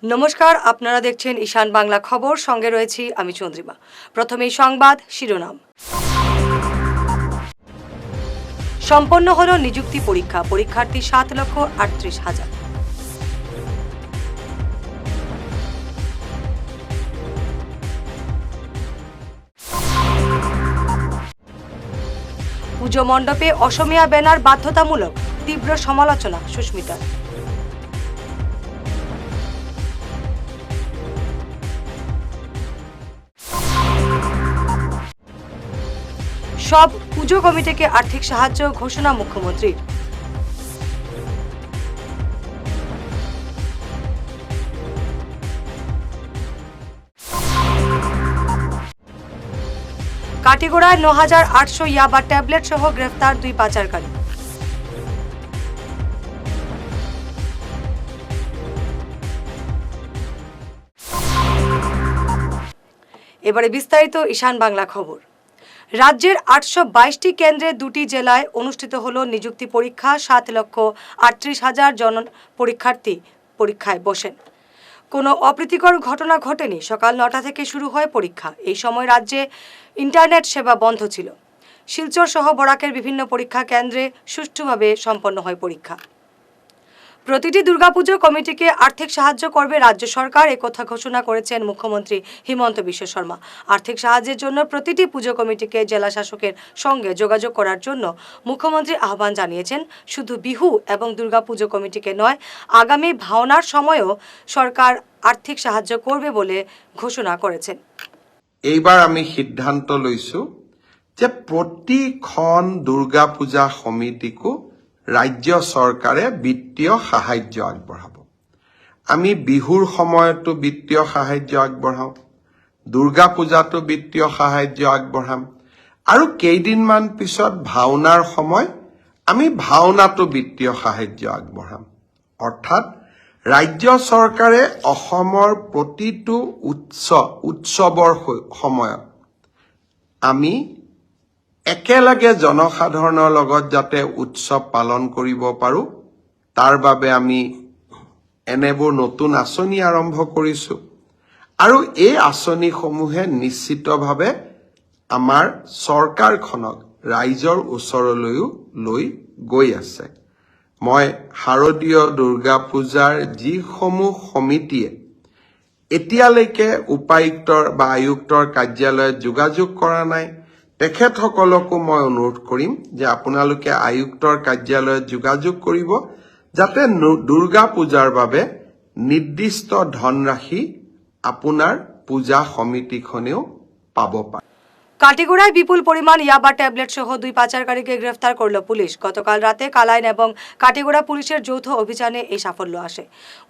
নমস্কার, আপনারা দেখছেন ঈশান বাংলা খবর, সঙ্গে রয়েছি আমি চন্দ্রিমা। প্রথমেই সংবাদ শিরোনাম। সম্পন্ন হলো নিযুক্তি পরীক্ষা, পরীক্ষার্থী 7,38,000। পুজো মণ্ডপে অসমীয়া ব্যানার বাধ্যতামূলক, তীব্র সমালোচনা সুস্মিতার। সব পুজো কমিটিকে আর্থিক সাহায্য ঘোষণা মুখ্যমন্ত্রীর। কাটিগড়ায় 9,800 ইয়াবা ট্যাবলেট সহ গ্রেফতার 2 পাচারকারী। এবারে বিস্তারিত ঈশান বাংলা খবর। রাজ্যের 822টি কেন্দ্রে 2টি জেলায় অনুষ্ঠিত হলো নিযুক্তি পরীক্ষা। 7,38,000 জন পরীক্ষার্থী পরীক্ষায় বসেন। কোনো অপ্রীতিকর ঘটনা ঘটেনি। সকাল 9টা থেকে শুরু হয় পরীক্ষা। এই সময় রাজ্যে ইন্টারনেট সেবা বন্ধ ছিল। শিলচর সহ বরাকের বিভিন্ন পরীক্ষা কেন্দ্রে সুষ্ঠুভাবে সম্পন্ন হয় পরীক্ষা। প্রতিটি দুর্গাপুজো কমিটিকে আর্থিক সাহায্য করবে রাজ্য সরকার, একথা ঘোষণা করেছেন মুখ্যমন্ত্রী হিমন্ত বিশ্ব শর্মা। আর্থিক সাহায্যের জন্য প্রতিটি পুজো কমিটিকে জেলা শাসকের সঙ্গে যোগাযোগ করার জন্য মুখ্যমন্ত্রী আহ্বান জানিয়েছেন। শুধু বিহু এবং দুর্গাপুজো কমিটিকে নয়, আগামী ভাওনার সময়ও সরকার আর্থিক সাহায্য করবে বলে ঘোষণা করেছেন। এইবাৰ আমি সিদ্ধান্ত লৈছো যে প্ৰতিখন দুৰ্গা পূজা সমিতিকো ৰাজ্য চৰকাৰে বিত্তীয় সাহায্য আগবঢ়াব। আমি বিহুৰ সময়তো বিত্তীয় সাহায্য আগবঢ়াও, দুৰ্গা পূজাতো বিত্তীয় সাহায্য আগবঢ়াম, আৰু কেইদিনমান পিছত ভাওনাৰ সময় আমি ভাওনাতো বিত্তীয় সাহায্য আগবঢ়াম। অৰ্থাৎ ৰাজ্য চৰকাৰে অসমৰ প্ৰতিটো উৎসৱৰ সময়ত আমি একেলগে জনসাধাৰণৰ লগত যাতে উৎসৱ পালন কৰিব পাৰোঁ, তাৰ বাবে আমি এনেবোৰ নতুন আঁচনি আৰম্ভ কৰিছোঁ। আৰু এই আঁচনিসমূহে নিশ্চিতভাৱে আমাৰ চৰকাৰখনক ৰাইজৰ ওচৰলৈও লৈ গৈ আছে। মই শাৰদীয় দুৰ্গা পূজাৰ যিসমূহ সমিতিয়ে এতিয়ালৈকে উপায়ুক্তৰ বা আয়ুক্তৰ কাৰ্যালয়ত যোগাযোগ কৰা নাই, তেখেতসকলকো মই অনুৰোধ কৰিম যে আপোনালোকে আয়ুক্তৰ কাৰ্যালয়ত যোগাযোগ কৰিব, যাতে দুৰ্গা পূজাৰ বাবে নিৰ্দিষ্ট ধনৰাশি আপোনাৰ পূজা সমিতিখনেও পাব পাৰে। কাটিগড়ায় বিপুল পরিমাণ ইয়াবা ট্যাবলেট সহ 2 পাচারকারীকে গ্রেফতার করল পুলিশ। গতকাল রাতে কালাইন এবং কাটিগড়া পুলিশের যৌথ অভিযানে এই সাফল্য আসে।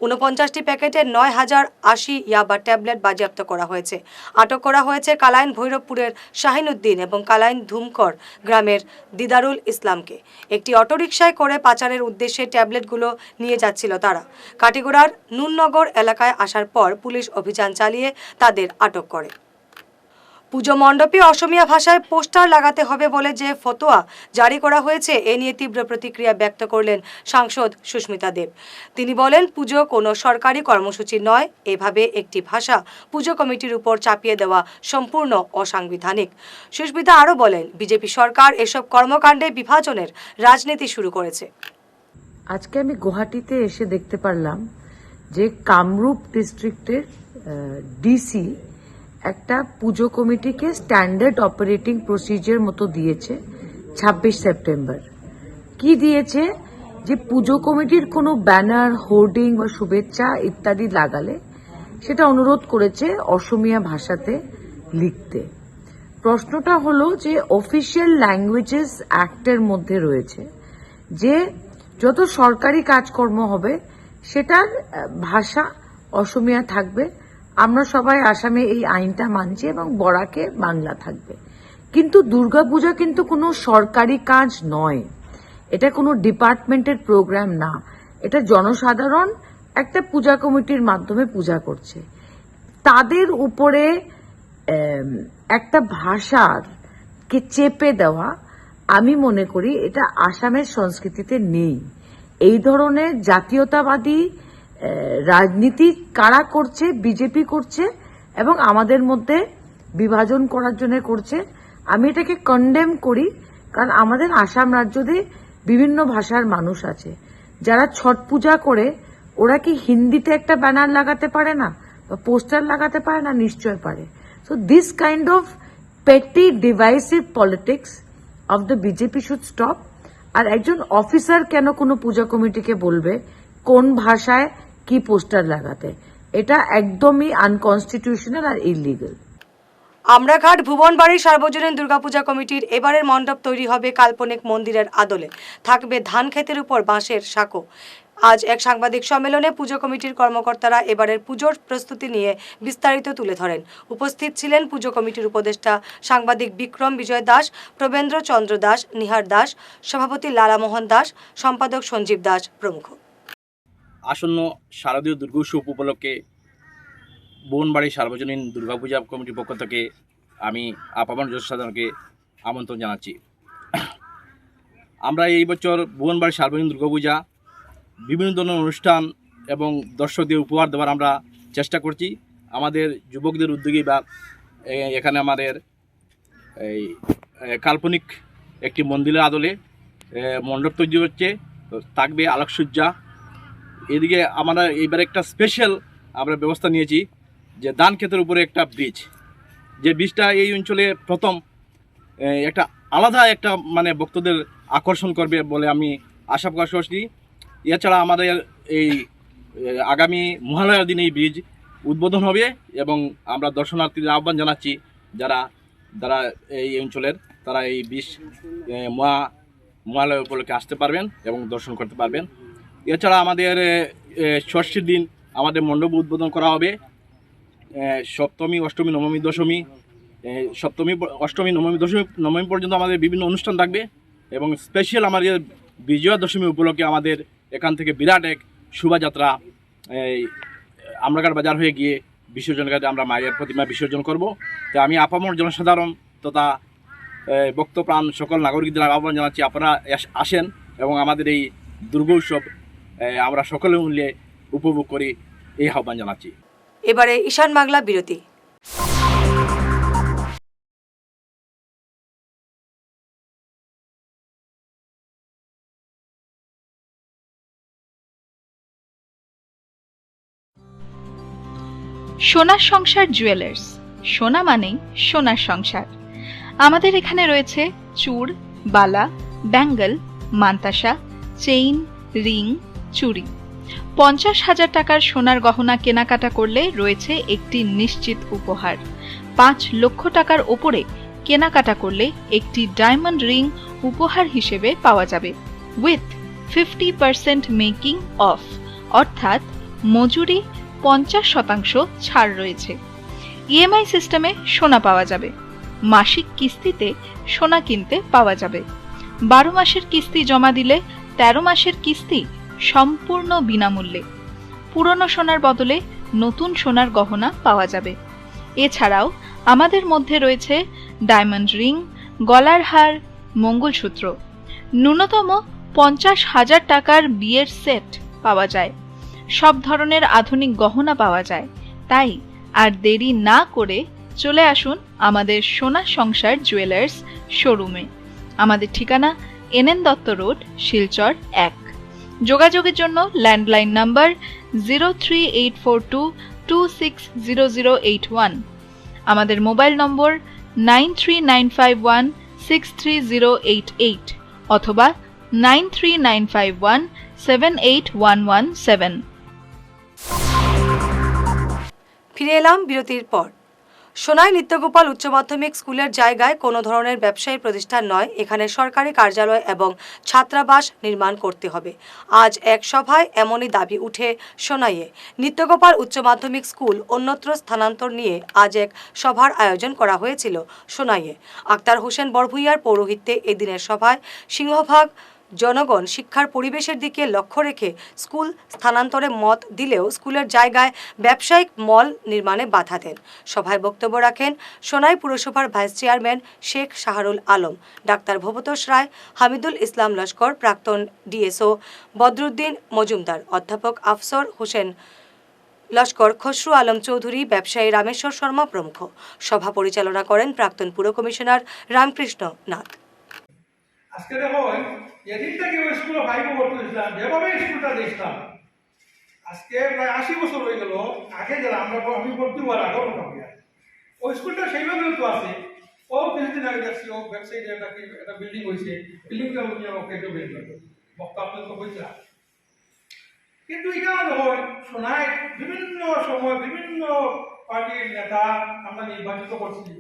49টি প্যাকেটে 9,080 ইয়াবা ট্যাবলেট বাজেয়াপ্ত করা হয়েছে। আটক করা হয়েছে কালাইন ভৈরবপুরের শাহিনুদ্দিন এবং কালাইন ধুমকর গ্রামের দিদারুল ইসলামকে। একটি অটোরিকশায় করে পাচারের উদ্দেশ্যে ট্যাবলেটগুলো নিয়ে যাচ্ছিল তারা। কাটিগড়ার নুননগর এলাকায় আসার পর পুলিশ অভিযান চালিয়ে তাদের আটক করে। পুজো মণ্ডপে অসমীয়া ভাষায় পোস্টার লাগাতে হবে বলে যে ফতোয়া জারি করা হয়েছে, এ নিয়ে তীব্র প্রতিক্রিয়া ব্যক্ত করলেন সাংসদ সুস্মিতা দেব। তিনি বলেন, পুজো কোনো সরকারি কর্মসূচি নয়। এভাবে একটি ভাষা পুজো কমিটির উপর চাপিয়ে দেওয়া সম্পূর্ণ অসাংবিধানিক। সুস্মিতা আরও বলেন, বিজেপি সরকার এসব কর্মকাণ্ডে বিভাজনের রাজনীতি শুরু করেছে। আজকে আমি গুয়াহাটিতে এসে দেখতে পারলাম যে কামরূপ ডিস্ট্রিক্টের ডিসি একটা পুজো কমিটিকে স্ট্যান্ডার্ড অপারেটিং প্রসিজার মতো দিয়েছে 26 সেপ্টেম্বর। কি দিয়েছে? যে পুজো কমিটির কোনো ব্যানার, হোর্ডিং বা শুভেচ্ছা ইত্যাদি লাগালে সেটা অনুরোধ করেছে অসমীয়া ভাষাতে লিখতে। প্রশ্নটা হলো যে অফিসিয়াল ল্যাঙ্গুয়েজেস অ্যাক্টের মধ্যে রয়েছে যে যত সরকারি কাজকর্ম হবে সেটার ভাষা অসমীয়া থাকবে। আমরা সবাই আসামে এই আইনটা মানছি এবং বরাকে বাংলা থাকবে। কিন্তু দুর্গাপূজা কিন্তু কোনো সরকারি কাজ নয়, এটা কোনো ডিপার্টমেন্টের প্রোগ্রাম না। এটা জনসাধারণ একটা পূজা কমিটির মাধ্যমে পূজা করছে। তাদের উপরে একটা ভাষাকে চেপে দেওয়া, আমি মনে করি এটা আসামের সংস্কৃতিতে নেই। এই ধরনের জাতীয়তাবাদী রাজনীতি কারা করছে, বিজেপি করছে এবং আমাদের মধ্যে বিভাজন করার জন্য করছে। আমি এটাকে কন্ডেম করি, কারণ আমাদের আসাম রাজ্যতে বিভিন্ন ভাষার মানুষ আছে। যারা ছট পূজা করে ওরা কি হিন্দিতে একটা ব্যানার লাগাতে পারে না বা পোস্টার লাগাতে পারে না? নিশ্চয় পারে। So this kind of petty divisive politics of the BJP should stop. আর একজন অফিসার কেন কোনো পূজা কমিটিকে বলবে কোন ভাষায় কি পোস্টার লাগাতে? এটা একদমই আনকনস্টিটিউশনাল আর ইলিগাল। আমরাঘাট ভুবনবাড়ি সার্বজনীন দুর্গাপূজা কমিটির এবারের মণ্ডপ তৈরি হবে কাল্পনিক মন্দিরের আদলে, থাকবে ধান ক্ষেতের উপর বাঁশের সাঁকো। আজ এক সাংবাদিক সম্মেলনে পুজো কমিটির কর্মকর্তারা এবারের পুজোর প্রস্তুতি নিয়ে বিস্তারিত তুলে ধরেন। উপস্থিত ছিলেন পুজো কমিটির উপদেষ্টা সাংবাদিক বিক্রম বিজয় দাস, প্রবেন্দ্র চন্দ্র দাস, নিহার দাস, সভাপতি লালামোহন দাস, সম্পাদক সঞ্জীব দাস প্রমুখ। আসন্ন শারদীয় দুর্গোৎসব উপলক্ষে ভুবনবাড়ি সার্বজনীন দুর্গাপূজা কমিটির পক্ষ থেকে আমি আপামর জনসাধারণকে আমন্ত্রণ জানাচ্ছি। আমরা এই বছর ভুবনবাড়ি সার্বজনীন দুর্গাপূজা বিভিন্ন ধরনের অনুষ্ঠান এবং দর্শকদের উপহার দেওয়ার আমরা চেষ্টা করছি। আমাদের যুবকদের উদ্যোগে বা এখানে আমাদের এই কাল্পনিক একটি মন্দিরের আদলে মণ্ডপ তৈরি হচ্ছে, থাকবে আলোকসজ্জা। এদিকে আমরা এইবার একটা স্পেশাল আমরা ব্যবস্থা নিয়েছি যে ধান ক্ষেতের উপরে একটা ব্রিজ, যে ব্রিজটা এই অঞ্চলে প্রথম একটা আলাদা একটা মানে ভক্তদের আকর্ষণ করবে বলে আমি আশা প্রকাশ করছি। এছাড়া আমাদের এই আগামী মহালয়ার দিন এই ব্রিজ উদ্বোধন হবে এবং আমরা দর্শনার্থীদের আহ্বান জানাচ্ছি যারা যারা এই অঞ্চলের তারা এই ব্রিজ মহালয়া উপলক্ষে আসতে পারবেন এবং দর্শন করতে পারবেন। এছাড়া আমাদের ষষ্ঠীর দিন আমাদের মণ্ডপ উদ্বোধন করা হবে। সপ্তমী, অষ্টমী, নবমী, দশমী, সপ্তমী, অষ্টমী, নবমী পর্যন্ত আমাদের বিভিন্ন অনুষ্ঠান থাকবে এবং স্পেশাল আমাদের বিজয়া দশমী উপলক্ষে আমাদের এখান থেকে বিরাট এক শোভাযাত্রা আমরাঘাট বাজার হয়ে গিয়ে বিসর্জন ঘাটে আমরা মায়ের প্রতিমা বিসর্জন করব। তো আমি আপামর জনসাধারণ তথা ভক্তপ্রাণ সকল নাগরিকদের আহ্বান জানাচ্ছি আপনারা আসেন এবং আমাদের এই দুর্গোৎসব আমরা সকলে মিলে উপভোগ করি, এই আহ্বান জানাচ্ছি। এবারে ঈশান বাংলা বিরতি। সোনার সংসার জুয়েলার্স, সোনা মানেই সোনার সংসার। আমাদের এখানে রয়েছে চূড়, বালা, ব্যাঙ্গল, মান্তাসা, চেইন, রিং, চুড়ি। 50,000 টাকার সোনার গহনা কেনাকাটা করলে রয়েছে একটি নিশ্চিত উপহার। 5 লক্ষ টাকার ওপরে কেনাকাটা করলে একটি ডায়মন্ড রিং উপহার হিসেবে পাওয়া যাবে উইথ 50% মেকিং অফ, অর্থাৎ মজুরি 50% ছাড় রয়েছে। ইএমআই সিস্টেমে সোনা পাওয়া যাবে। মাসিক কিস্তিতে সোনা কিনতে পাওয়া যাবে। 12 মাসের কিস্তি জমা দিলে 13 মাসের কিস্তি সম্পূর্ণ বিনামূল্যে। পুরনো সোনার বদলে নতুন সোনার গহনা পাওয়া যাবে। এছাড়াও আমাদের মধ্যে রয়েছে ডায়মন্ড রিং, গলার হার, মঙ্গলসূত্র। ন্যূনতম 50,000 টাকার বিয়ের সেট পাওয়া যায়। সব ধরনের আধুনিক গহনা পাওয়া যায়। তাই আর দেরি না করে চলে আসুন আমাদের সোনা সংসার জুয়েলার্স শোরুমে। আমাদের ঠিকানা NN দত্ত রোড, শিলচর 1। যোগাযোগের জন্য ল্যান্ডলাইন নাম্বার 038422600081, আমাদের মোবাইল নম্বর 9395163088 অথবা 9395178117। ফিরে এলাম বিরতির পর। সোনাই নিত্যগোপাল উচ্চ মাধ্যমিক স্কুলের জায়গায় কোনো ধরনের ব্যবসায়ী প্রতিষ্ঠান নয়, এখানে সরকারি কার্যালয় এবং ছাত্রাবাস নির্মাণ করতে হবে। আজ এক সভায় এমনই দাবি উঠে সোনাইয়ে। নিত্যগোপাল উচ্চ মাধ্যমিক স্কুল অন্যত্র স্থানান্তর নিয়ে আজ এক সভার আয়োজন করা হয়েছিল সোনাইয়ে। আক্তার হোসেন বড়ভূইয়ার পৌরোহিত্যে এদিনের সভায় সিংহভাগ জনগণ শিক্ষার পরিবেশের দিকে লক্ষ্য রেখে স্কুল স্থানান্তরে মত দিলেও স্কুলের জায়গায় ব্যবসায়িক মল নির্মাণে বাধা দেন। সভায় বক্তব্য রাখেন সোনাই পুরসভার ভাইস চেয়ারম্যান শেখ শাহরুল আলম, ডাক্তার ভবতোষ রায়, হামিদুল ইসলাম লস্কর, প্রাক্তন ডিএসও বদরুদ্দিন মজুমদার, অধ্যাপক আফসর হোসেন লস্কর, খসরু আলম চৌধুরী, ব্যবসায়ী রামেশ্বর শর্মা প্রমুখ। সভা পরিচালনা করেন প্রাক্তন পুর কমিশনার রামকৃষ্ণ নাথ। আজকে দেখো যেদিন থেকে ওই স্কুলে ফাইভ ভর্তি হয়েছিলাম, যেভাবে স্কুলটা দেখতাম, আজকে প্রায় 80 বছর হয়ে গেল। আগে যারা আমি ভর্তি হওয়ার আগেও মোটামুটি ওই স্কুলটা সেইভাবে তো আছে। ও কিছুদিন আগে দেখছি ও ব্যবসায়ী একটা বিল্ডিং হয়েছে, বিল্ডিংটা কেটে বেরিয়ে গেল, বক্তা আপনি তো বলছিলাম। কিন্তু এটা যখন শোনায় বিভিন্ন সময় বিভিন্ন পার্টির নেতা আমরা নির্বাচিত করছি,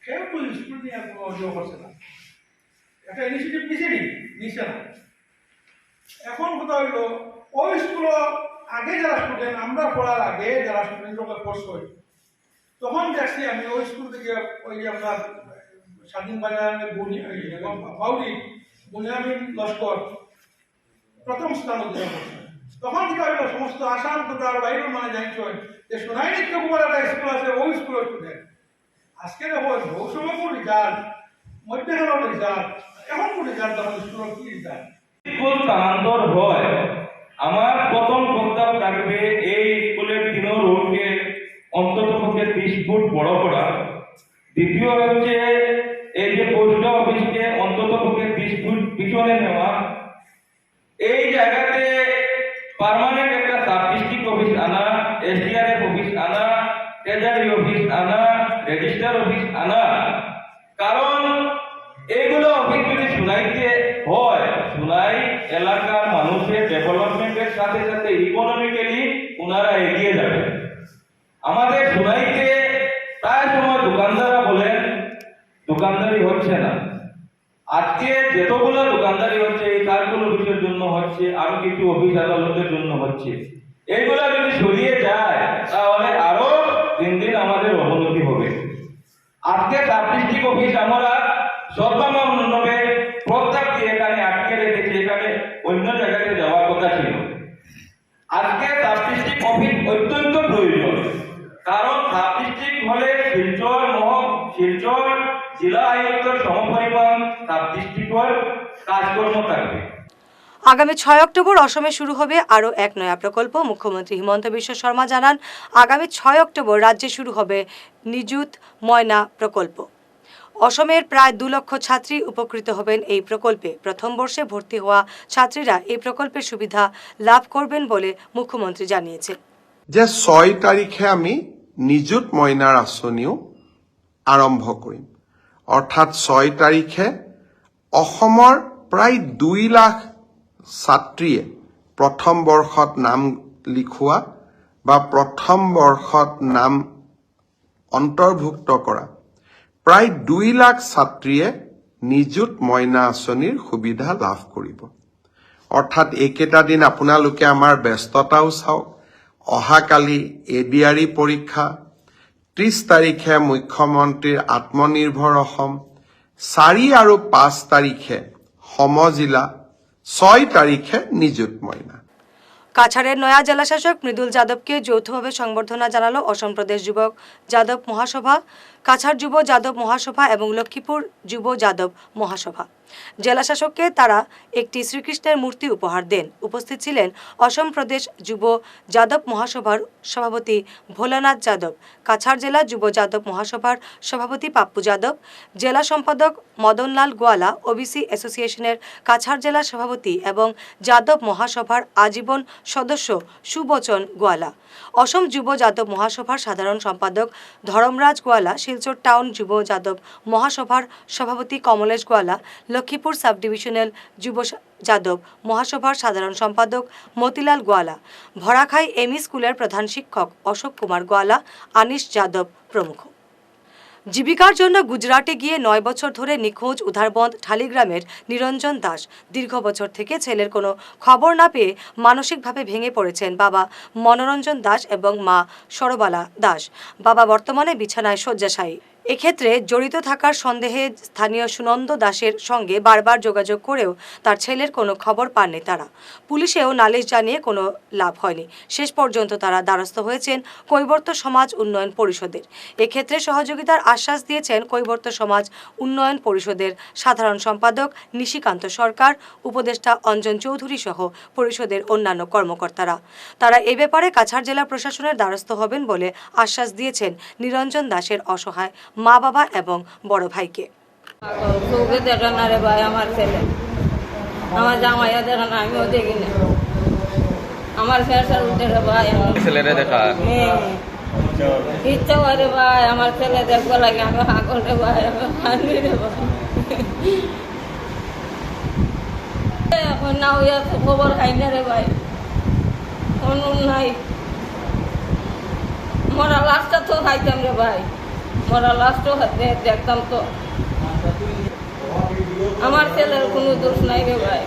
সেও তো স্কুল নিয়ে কোনো অভিযোগ করছে না, একটা ইনিশিয়েটিভ নিচ্ছে না। এখন কথা হইল ওই স্কুল আগে যারা স্টুডেন্ট, আমরা পড়ার আগে যারা স্টুডেন্টকে কোর্স করি, তখন দেখছি আমি ওই স্কুল থেকে ওই যে আপনার স্বাধীন বাজারের বাউরি বুনিয়ামিন লস্কর প্রথম স্থান অধিকার করছে। তখন কি হইল সমস্ত আসাম তার বাইরেও মানে জানছেন যে সোনাইনি কেবল একটা স্কুল আছে, ওই স্কুলের স্টুডেন্ট। আজকে দেখো বহু সময় রেজাল্ট, মধ্যখানের রেজাল্ট, এখন রেজাল্ট তখন স্কুলের কি রেজাল্ট। স্কুল স্থানান্তর হয়, আমার প্রথম প্রস্তাব থাকবে এই স্কুলের 3 রোডকে অন্তত পক্ষে 30 ফুট বড় করা। দ্বিতীয় হচ্ছে এই যে পোস্ট অফিসকে অন্তত পক্ষে 30 ফুট পিছনে নেওয়া। এই জায়গাতে পার্মানেন্ট একটা সাব ডিস্ট্রিক্ট অফিস আনা, এসডিআরএফ অফিস আনা, ট্রেজারি অফিস আনা, রেজিস্ট্রার অফিস আনা। কারণ এইগুলো অফিস যদি সোনাইতে হয়, সোনাই এলাকার মানুষের ডেভেলপমেন্টের সাথে সাথে ইকোনমিক্যালি ওনারা এগিয়ে যাবে। আমাদের সোনাইতে প্রায় সময় দোকানদাররা বলেন দোকানদারি হচ্ছে না। আজকে যতগুলো দোকানদারি হচ্ছে এই কাজগুলো অফিসের জন্য হচ্ছে, আরো কিছু অফিস আদালতের জন্য হচ্ছে। এইগুলো যদি সরিয়ে যায় তাহলে আরো দিন দিন আমাদের অবনতি হবে। আজকে সাব ডিস্ট্রিক্ট অফিস আমরা সর্বনিম্নভাবে প্রস্তাব দিয়ে এখানে আটকে রেখেছি, এখানে অন্য জায়গাতে যাওয়ার কথা ছিল। আজকে সাব ডিস্ট্রিক্ট অফিস অত্যন্ত প্রয়োজন, কারণ সাব ডিস্ট্রিক্ট হলে শিলচর জেলা আয়ুক্তর সমপরিমাণ সাব ডিস্ট্রিক্টের কাজকর্ম থাকবে। আগামী 6 অক্টোবর অসমে শুরু হবে আরও এক নয়া প্রকল্প। মুখ্যমন্ত্রী হিমন্ত বিশ্ব শর্মা জানান, আগামী 6 অক্টোবর রাজ্যে শুরু হবে নিযুত ময়না প্রকল্প। অসমের প্রায় 2 লক্ষ ছাত্রী উপকৃত হবেন এই প্রকল্পে। প্রথম বর্ষে ভর্তি হওয়া ছাত্রীরা এই প্রকল্পের সুবিধা লাভ করবেন বলে মুখ্যমন্ত্রী জানিয়েছেন। যে 6 তাৰিখে আমি নিযুত মইনাৰ আঁচনিও আৰম্ভ কৰিম। অৰ্থাৎ 6 তাৰিখে অসমৰ প্ৰায় 2 লাখ ছাত্ৰীয়ে প্ৰথম বৰ্ষত নাম লিখোৱা বা প্ৰথম বৰ্ষত নাম অন্তৰ্ভুক্ত কৰা প্ৰায় 2 লাখ ছাত্ৰীয়ে নিযুত মইনা আঁচনিৰ সুবিধা লাভ কৰিব। অৰ্থাৎ এইকেইটা দিন আপোনালোকে আমাৰ ব্যস্ততাও চাওক। অহাকালি এডিআৰই পৰীক্ষা, 30 তাৰিখে মুখ্যমন্ত্ৰীৰ আত্মনিৰ্ভৰ অসম, 4 আৰু 5 তাৰিখে সমজিলা, 6 তাৰিখে নিযুত মইনা। কাছাড়ের নয়া জেলাশাসক মৃদুল যাদবকে যৌথভাবে সংবর্ধনা জানালো অসম প্রদেশ যুবক যাদব মহাসভা, কাছাড় যুব যাদব মহাসভা এবং লক্ষ্মীপুর যুব যাদব মহাসভা। জেলাশাসককে তারা একটি শ্রীকৃষ্ণের মূর্তি উপহার দেন। উপস্থিত ছিলেন অসম প্রদেশ যুব যাদব মহাসভার সভাপতি ভোলানাথ যাদব, কাছাড় জেলা যুব যাদব মহাসভার সভাপতি পাপ্পু যাদব, জেলা সম্পাদক মদনলাল গোয়ালা, ওবিসি অ্যাসোসিয়েশনের কাছাড় জেলা সভাপতি এবং যাদব মহাসভার আজীবন সদস্য সুবচন গোয়ালা, অসম যুব যাদব মহাসভার সাধারণ সম্পাদক ধরমরাজ গোয়ালা, শিলচর টাউন যুব যাদব মহাসভার সভাপতি কমলেশ গোয়ালা, লক্ষ্মীপুর সাব ডিভিশনাল যুব যাদব মহাসভার সাধারণ সম্পাদক মতিলাল গোয়ালা, ভরাখাই এমই স্কুলের প্রধান শিক্ষক অশোক কুমার গোয়ালা, আনিশ যাদব প্রমুখ। জীবিকার জন্য গুজরাটে গিয়ে 9 বছর ধরে নিখোঁজ উধারবন্দ ঠালিগ্রামের নিরঞ্জন দাস। দীর্ঘ বছর থেকে ছেলের কোনো খবর না পেয়ে মানসিকভাবে ভেঙে পড়েছেন বাবা মনোরঞ্জন দাস এবং মা সরবালা দাস। বাবা বর্তমানে বিছানায় শয্যাশায়ী। এক্ষেত্রে জড়িত থাকার সন্দেহে স্থানীয় সুনন্দ দাসের সঙ্গে বারবার যোগাযোগ করেও তার ছেলের কোনো খবর পাননি তারা। পুলিশেও নালিশ জানিয়ে কোনো লাভ হয়নি। শেষ পর্যন্ত তারা দ্বারস্থ হয়েছেন কৈবর্ত সমাজ উন্নয়ন পরিষদের। এক্ষেত্রে সহযোগিতার আশ্বাস দিয়েছেন কৈবর্ত সমাজ উন্নয়ন পরিষদের সাধারণ সম্পাদক নিশিকান্ত সরকার, উপদেষ্টা অঞ্জন চৌধুরী সহ পরিষদের অন্যান্য কর্মকর্তারা। তারা এ ব্যাপারে কাছাড় জেলা প্রশাসনের দ্বারস্থ হবেন বলে আশ্বাস দিয়েছেন নিরঞ্জন দাসের অসহায় মা বাবা এবং বড় ভাইকে। চোখে দেখে না রে ভাই আমার ছেলে, আমার জামাইয়া দেখে না, আমিও দেখি না। আমার ফেরসার উঠে রে ভাই, ছেলেরে দেখা ইচ্ছা হয় রে ভাই, আমার ছেলে দেখবো লাগে, আমি হাগল রে ভাই, আমি হানি রে ভাই। এখন না হইয়া তো খবর খাই না রে ভাই, কোনো নাই। মরা লাশটা তো খাইতাম রে ভাই, মরা লাশটাও দেখতাম তো। আমার ছেলের কোনো দোষ নাই রে ভাই।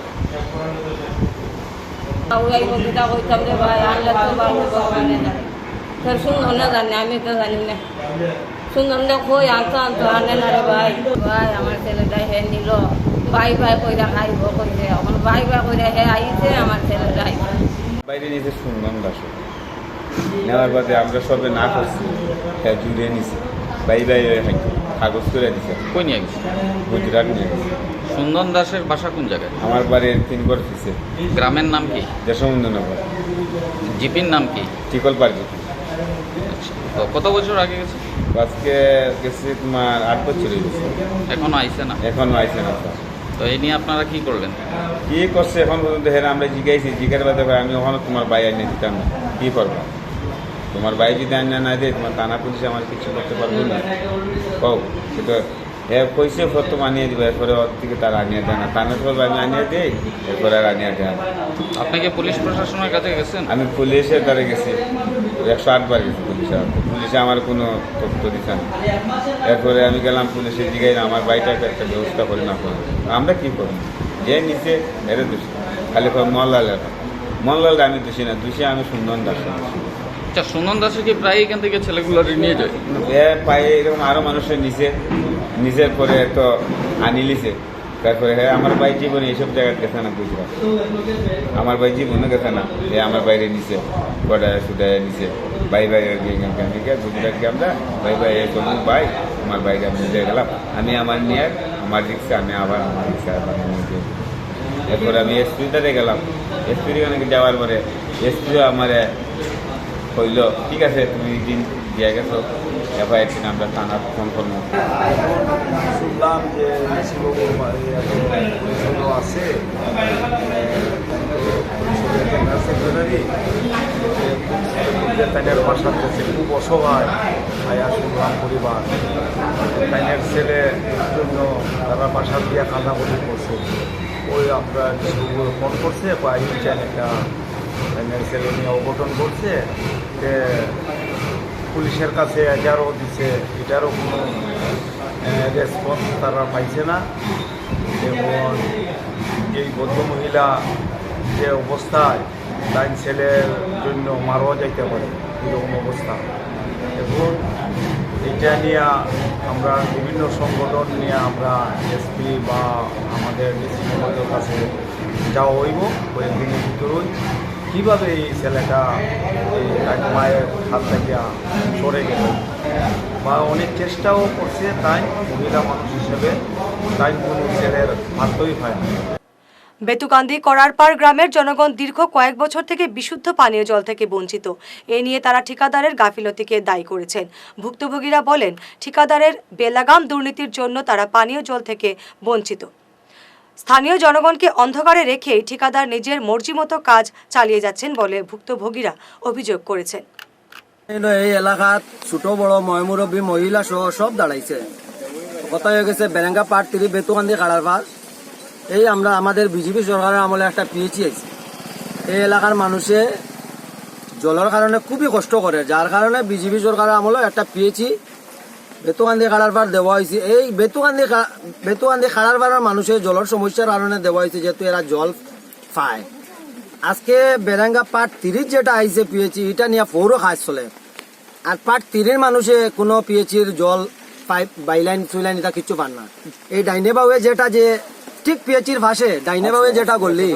ওই বন্ধুটা কইতাম রে ভাই, আনলে তো ভালো ভগবানে জানে, তোর সুন্দর না জানে, আমি তো জানি না। সুন্দর কই আনতো আনে না রে ভাই। ভাই আমার ছেলেটা হে নিল, ভাই কইরা খাইব কইছে, এখন ভাই কইরা হে আইছে, আমার ছেলেটা আইছে। বাইরে নিচে সুন্দর দাস নেওয়ার বাদে আমরা সবে না করছি, হ্যাঁ জুড়ে নিছি, ভাই কাগজ করে দিছে। কই নিয়ে গেছে? গুজরাট নিয়ে গেছে। সুন্দর দাসের বাসা কোন জায়গায়? আমার বাড়ির 3 ঘর পিছে। গ্রামের নাম কি? দেশবন্ধুনগর। জিপির নাম কি? টিকল পার্কে। তো কত বছর আগে গেছে? আজকে গেছি তোমার 8 বছর হয়ে গেছে। এখনো আইছে না? এখনো আইসে না স্যার। তো এই নিয়ে আপনারা কি করবেন? কি করছে এখন পর্যন্ত হেরা আমরা জিজ্ঞাসি, জিজ্ঞার বাদে আমি ওখানে তোমার ভাই আইনে দিতাম না, কি করবো? তোমার ভাই যদি আইনা না দেয়, তোমার থানা পুলিশ আমার কিছু করতে পারবো না। কও সেটা কইসে প্রথম আনিয়ে দিব, এরপরে ওর থেকে তারা আনিয়ে দেয় না। থানার পর আমি আনিয়ে দিই, এরপরে আর আনিয়ে দেয় না। আপনি কি পুলিশ প্রশাসনের কাছে গেছেন? আমি পুলিশের দ্বারা গেছি, 108 বার গেছি পুলিশে আমার কোনো তথ্য দিচ্ছে না। এরপরে আমি গেলাম পুলিশের দিকে, আমার বাড়িটাকে একটা ব্যবস্থা করে না করে। আমরা কী করব? যে নিচে এর দোষী, খালি মনলালের আমি দোষী না, দোষী আমি সুন্দর দাস। আচ্ছা, সুন্দর দাসে কি প্রায় এখান থেকে ছেলেগুলো নিয়ে যায়? পায়ে এরকম আরও মানুষের নিজের পরে তো আনি লিছে। তারপরে হ্যাঁ আমার ভাই জীবনে এইসব জায়গায় গেছে না, গুজরাট আমার ভাই জীবনে গেছে না। আমার বাইরে নিচে গড়ায় সুদায় নিচে ভাই গুজরাটকে আমরা ভাই চলুন ভাই, আমার বাইরে আমি নিজে গেলাম, আমি আমার নিয়ে আমার রিক্সা, আমি আবার আমার রিক্সা। এরপরে আমি এসপিটাতে গেলাম, এসপির ওখানে যাওয়ার পরে এসপিও আমার কইল ঠিক আছে তুমি দিন দিয়ে গেছো, এফআইআর কিনা আমরা থানার ফোন করবো। শুনলাম যে আছে সেক্রেটারি তাইনের বাসার কাছে খুব অসহায়, আয়া শুনলাম পরিবার তাইনের ছেলের জন্য তারা বাসার দিয়ে কান্নাকাটি করছে। ওই আমরা ফোন করছে বা ইনচান একটা তাইনের ছেলে নিয়ে অঘটন করছে, যে পুলিশের কাছে এটারও দিছে, এটারও কোনো রেসপন্স তারা পাইছে না। এবং এই ভদ্রমহিলা যে অবস্থায় তাই ছেলের জন্য মারাও যাইতে পারে, এরকম অবস্থা। এবং এটা নিয়ে আমরা বিভিন্ন সংগঠন নিয়ে আমরা এসপি বা আমাদের ডিসি মহোদয়ের কাছে যাওয়া হইব কয়েকদিনের ভিতরই, কীভাবে এই ছেলেটা এই মায়ের হাত থেকে সরে গেল, বা অনেক চেষ্টাও করছে, তাই মহিলা মানুষ হিসেবে তাই কোনো ছেলের ভাগ্যই হয় না। বেতুকান্দি করারপাড় গ্রামের জনগণ দীর্ঘ কয়েক বছর থেকে বিশুদ্ধ পানীয় জল থেকে বঞ্চিত। এ নিয়ে তারা ঠিকাদারের গাফিলতিকে দায়ী করেছেন। ভুক্তভোগীরা বলেন, ঠিকাদারের বেলাগাম দুর্নীতির জন্য তারা পানীয় জল থেকে বঞ্চিত। স্থানীয় জনগণকে অন্ধকারে রেখেই ঠিকাদার নিজের মর্জি মতো কাজ চালিয়ে যাচ্ছেন বলে ভুক্তভোগীরা অভিযোগ করেছেন। এই এলাকাত ছোট বড় ময়মুরব্বী মহিলা সহ সব দাঁড়াইছে। কথা হয়ে গেছে বেরেঙ্গা পাট 3 বেতুকান্দি কাড়ারপাড়। এই আমরা আমাদের বিজেপি সরকারের আমলে একটা পিএইচি আছে। এই এলাকার মানুষে জলের কারণে খুবই কষ্ট করে, যার কারণে বিজেপি সরকারের আমলে একটা পিএইচি বেতুকান্দি কাড়ারপাড় দেওয়া হয়েছে। এই বেতুকান্দি কাড়ারপাড়ের মানুষের জলের সমস্যার কারণে দেওয়া হয়েছে, যেহেতু এরা জল পায়। আজকে বেরেঙ্গা পাট 30 যেটা আইছে পিএইচি, এটা নিয়ে পৌর কাজ চলে। আর পাট 3 মানুষে কোনো পিএইচির জল পাইপ বাইলাইন সুইলাইন এটা কিচ্ছু পান না। এই ডাইনে বাউে যেটা যে ঠিক পিএচির ভাষে ডাইনে বাউে যেটা গল্লি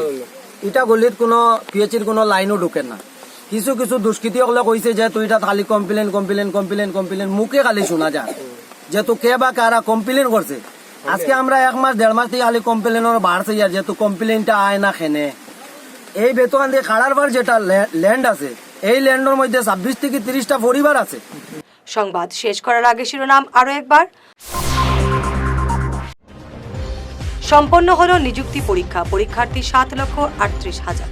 এটা গল্লিত কোনো পিএচির কোনো লাইনও ঢুকে না। কিছু কিছু দুষ্কৃতি হলে কইছে যে তুই এটা খালি কমপ্লেন মুখে খালি শোনা যায় যেহেতু কে বা কারা কমপ্লেন করছে। আজকে আমরা 1 মাস 1.5 মাস থেকে খালি কমপ্লেনের বাড়ছে আর যেহেতু কমপ্লেনটা আয় না খেনে এই বেতন দিয়ে খাড়ার বার যেটা ল্যান্ড আছে এই ল্যান্ডের মধ্যে 26 থেকে 30টা পরিবার আছে। সংবাদ শেষ করার আগে শিরোনাম আরো একবার। সম্পন্ন হলো নিযুক্তি পরীক্ষা, পরীক্ষার্থী 7,38,000।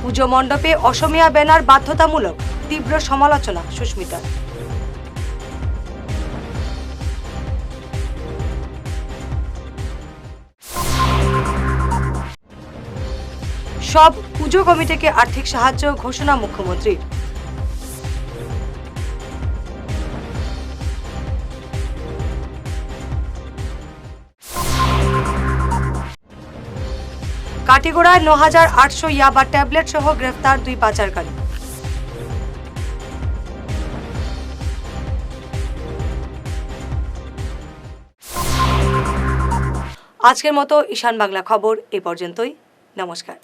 পুজো মণ্ডপে অসমীয়া ব্যানার বাধ্যতামূলক, তীব্র সমালোচনা সুস্মিতার। সব পুজো কমিটিকে আর্থিক সাহায্য ঘোষণা মুখ্যমন্ত্রীর। কাটিগড়ায় 9,800 ইয়াবা ট্যাবলেট সহ গ্রেফতার 2 পাচারকারী। আজকের মতো ঈশান বাংলা খবর এ পর্যন্তই। নমস্কার।